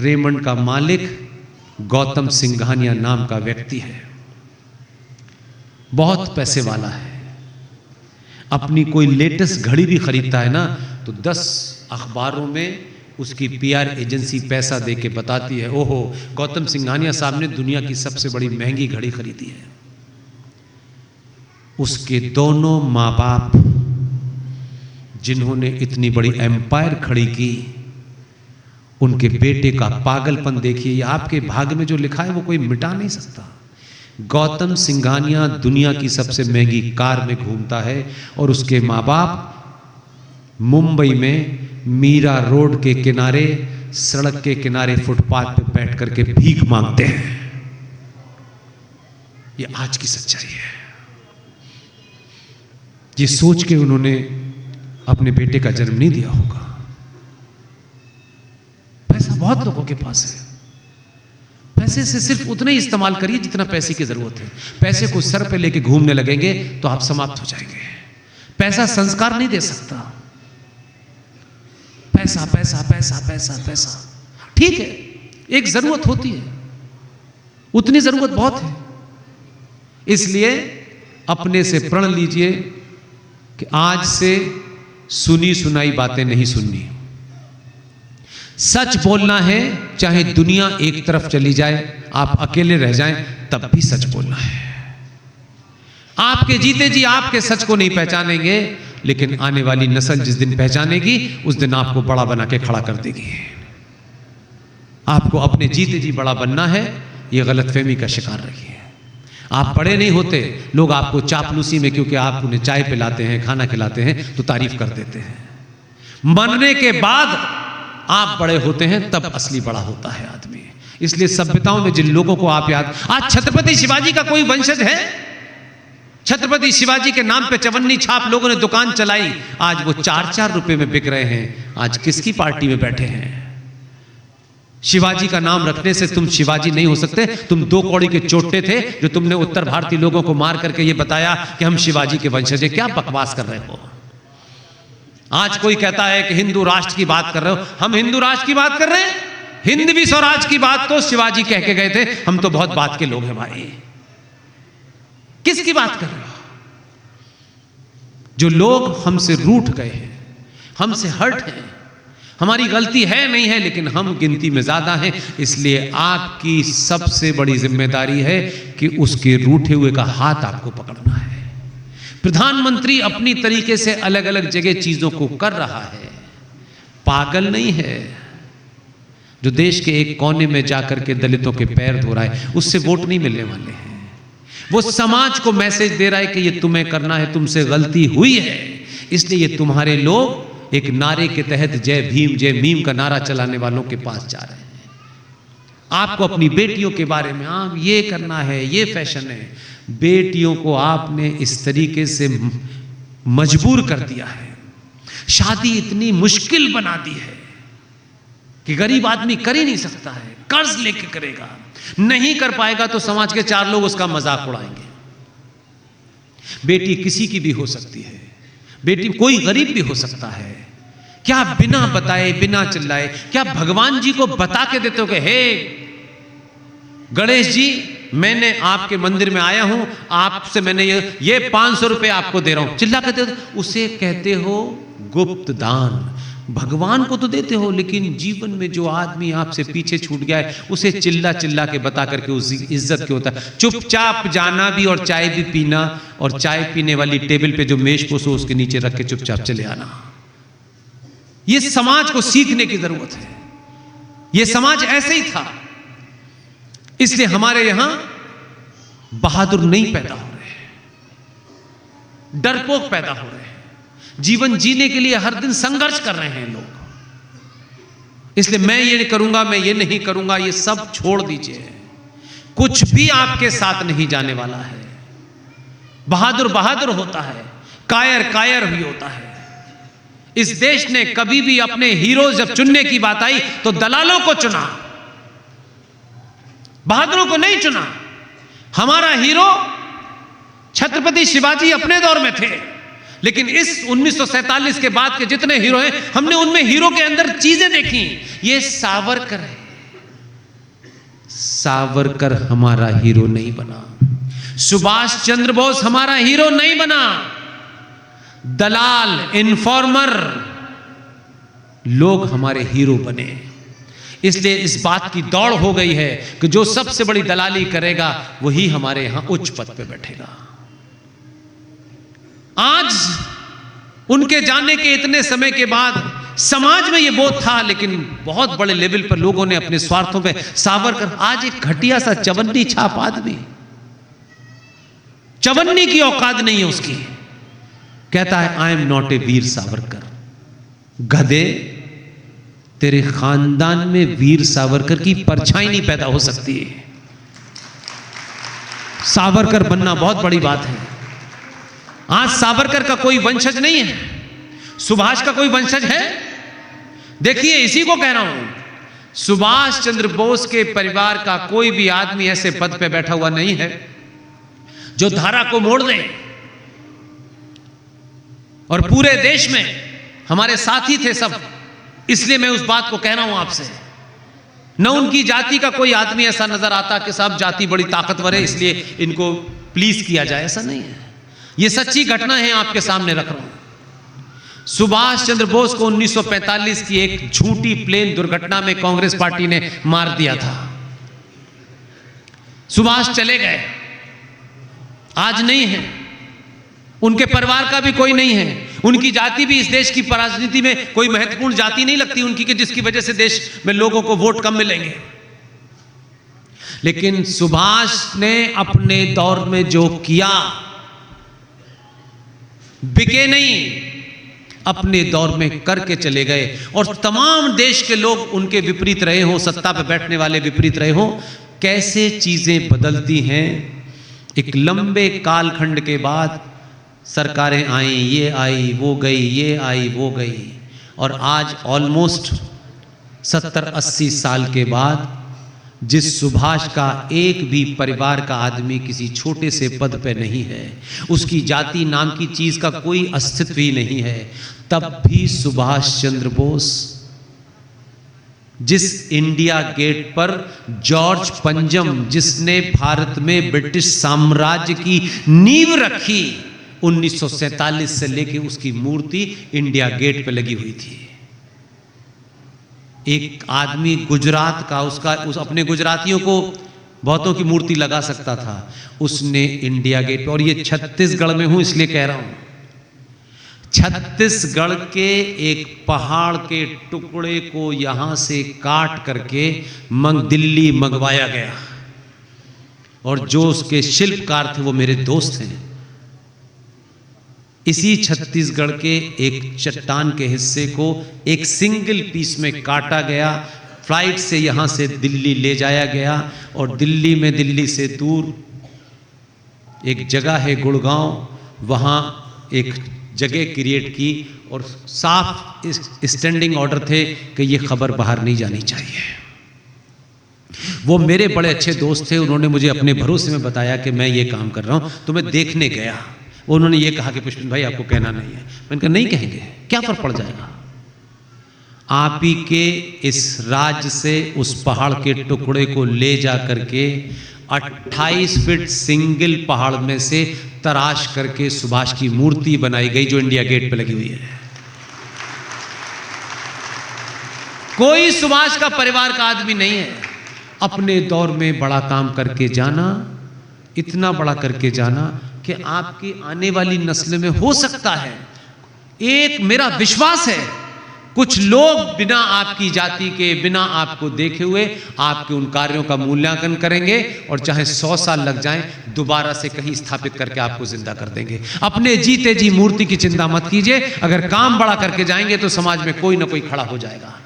Raymond का मालिक गौतम सिंघानिया नाम का व्यक्ति है, बहुत पैसे वाला है। अपनी कोई लेटेस्ट घड़ी भी खरीदता है ना तो 10 अखबारों में उसकी पीआर एजेंसी पैसा दे के बताती है, ओहो गौतम सिंघानिया साहब ने दुनिया की सबसे बड़ी महंगी घड़ी खरीदी है। उसके दोनों माँ बाप जिन्होंने इतनी बड़ी एम्पायर खड़ी की, उनके बेटे का पागलपन देखिए। ये आपके भाग्य में जो लिखा है वो कोई मिटा नहीं सकता। गौतम सिंघानिया दुनिया की सबसे महंगी कार में घूमता है और उसके माँ बाप मुंबई में मीरा रोड के किनारे, सड़क के किनारे फुटपाथ पे बैठ करके भीख मांगते हैं। ये आज की सच्चाई है। ये सोच के उन्होंने अपने बेटे का जन्म नहीं दिया होगा। पैसा बहुत लोगों के पास है, पैसे से सिर्फ उतना ही इस्तेमाल करिए जितना पैसे की जरूरत है। पैसे को सर पे लेके घूमने लगेंगे तो आप समाप्त हो जाएंगे। पैसा संस्कार नहीं दे सकता। पैसा पैसा पैसा पैसा पैसा ठीक है, एक जरूरत होती है, उतनी जरूरत बहुत है। इसलिए अपने से प्रण लीजिए कि आज से सुनी सुनाई बातें नहीं सुननी। सच बोलना है, चाहे दुनिया एक तरफ चली जाए, आप अकेले रह जाएं, तब भी सच बोलना है। आपके जीते जी आपके सच को नहीं पहचानेंगे, लेकिन आने वाली नस्ल जिस दिन पहचानेगी उस दिन आपको बड़ा बना के खड़ा कर देगी। आपको अपने जीते जी बड़ा बनना है, यह गलतफहमी का शिकार रहिए। आप बड़े नहीं होते, लोग आपको चापलूसी में, क्योंकि आप उन्हें चाय पिलाते हैं, खाना खिलाते हैं, तो तारीफ कर देते हैं। मरने के बाद आप बड़े होते हैं, तब असली बड़ा होता है आदमी। इसलिए सभ्यताओं में जिन लोगों को आप याद, आज छत्रपति शिवाजी का कोई वंशज है? छत्रपति शिवाजी के नाम पे चवन्नी छाप लोगों ने दुकान चलाई, आज वो 4-4 रुपए में बिक रहे हैं। आज किसकी पार्टी में बैठे हैं? शिवाजी का नाम रखने से तुम शिवाजी नहीं हो सकते। तुम 2 कौड़ी के चोटे थे जो तुमने उत्तर भारतीय लोगों को मार करके ये बताया कि हम शिवाजी के वंशज हैं। क्या बकवास कर रहे हो? आज कोई कहता है कि हिंदू राष्ट्र की बात कर रहे हो। हम हिंदू राष्ट्र की बात कर रहे हैं? हिंदवी स्वराज की बात तो शिवाजी कह के गए थे। हम तो बहुत बात के लोग हैं भाई। किसकी बात कर रहे हो? जो लोग हमसे रूठ गए हैं, हमसे हर्ट हैं, हमारी गलती है नहीं है, लेकिन हम गिनती में ज्यादा हैं। इसलिए आपकी सबसे बड़ी जिम्मेदारी है कि उसके रूठे हुए का हाथ आपको पकड़ना है। प्रधानमंत्री अपनी तरीके से अलग अलग जगह चीजों को कर रहा है, पागल नहीं है। जो देश के एक कोने में जाकर के दलितों के पैर धो रहा है, उससे वोट नहीं मिलने वाले हैं। वो समाज को मैसेज दे रहा है कि ये तुम्हें करना है, तुमसे गलती हुई है। इसलिए ये तुम्हारे लोग एक नारे के तहत जय भीम जय मीम का नारा चलाने वालों के पास जा रहे हैं। आपको अपनी बेटियों के बारे में आप ये करना है, ये फैशन है। बेटियों को आपने इस तरीके से मजबूर कर दिया है, शादी इतनी मुश्किल बना दी है कि गरीब आदमी कर ही नहीं सकता है, कर्ज लेके करेगा। नहीं कर पाएगा तो समाज के 4 लोग उसका मजाक उड़ाएंगे। बेटी किसी की भी हो सकती है, बेटी कोई गरीब भी हो सकता है। क्या बिना बताए, बिना चिल्लाए, क्या भगवान जी को बता के देते हो कि हे गणेश जी, मैंने आपके मंदिर में आया हूं, आपसे मैंने ये 500 रुपए आपको दे रहा हूं, चिल्ला कहते हो? उसे कहते हो गुप्त दान। भगवान को तो देते हो, लेकिन जीवन में जो आदमी आपसे पीछे छूट गया है, उसे चिल्ला चिल्ला के बता करके उस इज्जत क्यों होता है? चुपचाप जाना भी और चाय भी पीना, और चाय पीने वाली टेबल पे जो मेज पोसो उसके नीचे रख के चुपचाप चले आना। ये समाज को सीखने की जरूरत है। ये समाज ऐसे ही था। इसलिए हमारे यहां बहादुर नहीं पैदा हो रहे, डरपोक पैदा हो रहे हैं। जीवन जीने के लिए हर दिन संघर्ष कर रहे हैं लोग। इसलिए मैं ये करूंगा, मैं ये नहीं करूंगा, ये सब छोड़ दीजिए। कुछ भी आपके साथ नहीं जाने वाला है। बहादुर बहादुर होता है, कायर कायर भी होता है। इस देश ने कभी भी अपने हीरो जब चुनने की बात आई तो दलालों को चुना, बहादुरों को नहीं चुना। हमारा हीरो छत्रपति शिवाजी अपने दौर में थे, लेकिन इस 1947 के बाद के जितने हीरो हैं, हमने उनमें हीरो के अंदर चीजें देखी। ये सावरकर है, सावरकर हमारा हीरो नहीं बना, सुभाष चंद्र बोस हमारा हीरो नहीं बना। दलाल, इन्फॉर्मर लोग हमारे हीरो बने। इसलिए इस बात की दौड़ हो गई है कि जो सबसे बड़ी दलाली करेगा वही हमारे यहां उच्च पद पे बैठेगा। आज उनके जाने के इतने समय के बाद समाज में यह बोध था, लेकिन बहुत बड़े लेवल पर लोगों ने अपने स्वार्थों पे सावरकर, आज एक घटिया सा चवन्नी छाप आदमी, चवन्नी की औकात नहीं है उसकी, कहता है I am not a Veer Savarkar. गधे, तेरे खानदान में वीर सावरकर की परछाई नहीं पैदा हो सकती है। सावरकर बनना बहुत बड़ी बात है। आज सावरकर का कोई वंशज नहीं है, सुभाष का कोई वंशज है? देखिए, इसी को कह रहा हूं, सुभाष चंद्र बोस के परिवार का कोई भी आदमी ऐसे पद पे बैठा हुआ नहीं है जो धारा को मोड़ दे। और पूरे देश में हमारे साथी थे सब, इसलिए मैं उस बात को कह रहा हूं आपसे। न उनकी जाति का कोई आदमी ऐसा नजर आता कि साहब जाति बड़ी ताकतवर है इसलिए इनको प्लीज किया जाए, ऐसा नहीं है। यह सच्ची घटना है, आपके सामने रख रहा हूं। सुभाष चंद्र बोस को 1945 की एक झूठी प्लेन दुर्घटना में कांग्रेस पार्टी ने मार दिया था। सुभाष चले गए, आज नहीं है, उनके परिवार का भी कोई नहीं है, उनकी जाति भी इस देश की राजनीति में कोई महत्वपूर्ण जाति नहीं लगती उनकी कि जिसकी वजह से देश में लोगों को वोट कम मिलेंगे। लेकिन सुभाष ने अपने दौर में जो किया, बिके नहीं, अपने दौर में करके चले गए। और तमाम देश के लोग उनके विपरीत रहे हो, सत्ता पे बैठने वाले विपरीत रहे हो। कैसे चीजें बदलती हैं। एक लंबे कालखंड के बाद सरकारें आई, ये आई वो गई, ये आई वो गई, और आज ऑलमोस्ट 70-80 साल के बाद जिस सुभाष का एक भी परिवार का आदमी किसी छोटे से पद पे नहीं है, उसकी जाति नाम की चीज का कोई अस्तित्व ही नहीं है, तब भी सुभाष चंद्र बोस, जिस इंडिया गेट पर जॉर्ज पंजम, जिसने भारत में ब्रिटिश साम्राज्य की नींव रखी, 1947 से लेके उसकी मूर्ति इंडिया गेट पे लगी हुई थी। एक आदमी गुजरात का, उस अपने गुजरातियों को बहुतों की मूर्ति लगा सकता था, उसने इंडिया गेट पे, और ये छत्तीसगढ़ में हूं इसलिए कह रहा हूं, छत्तीसगढ़ के एक पहाड़ के टुकड़े को यहां से काट करके दिल्ली मंगवाया गया, और जो उसके शिल्पकार थे वो मेरे दोस्त हैं। इसी छत्तीसगढ़ के एक चट्टान के हिस्से को एक सिंगल पीस में काटा गया, फ्लाइट से यहां से दिल्ली ले जाया गया, और दिल्ली में, दिल्ली से दूर एक जगह है गुड़गांव, वहां एक जगह क्रिएट की, और साफ स्टैंडिंग ऑर्डर थे कि ये खबर बाहर नहीं जानी चाहिए। वो मेरे बड़े अच्छे दोस्त थे, उन्होंने मुझे अपने भरोसे में बताया कि मैं ये काम कर रहा हूं, तो मैं देखने गया। उन्होंने ये कहा कि पुष्पिन भाई आपको कहना नहीं है। मैंने कहा नहीं कहेंगे, क्या फर्क पड़ जाएगा। आप ही के इस राज्य से उस पहाड़ के टुकड़े को ले जा करके 28 फीट सिंगल पहाड़ में से तराश करके सुभाष की मूर्ति बनाई गई, जो इंडिया गेट पे लगी हुई है। कोई सुभाष का परिवार का आदमी नहीं है। अपने दौर में बड़ा काम करके जाना, इतना बड़ा करके जाना कि आपकी आने वाली नस्ल में हो सकता है, एक मेरा विश्वास है, कुछ लोग बिना आपकी जाति के, बिना आपको देखे हुए आपके उन कार्यों का मूल्यांकन करेंगे, और चाहे 100 साल लग जाएं, दोबारा से कहीं स्थापित करके आपको जिंदा कर देंगे। अपने जीते जी मूर्ति की चिंता मत कीजिए, अगर काम बड़ा करके जाएंगे तो समाज में कोई ना कोई खड़ा हो जाएगा।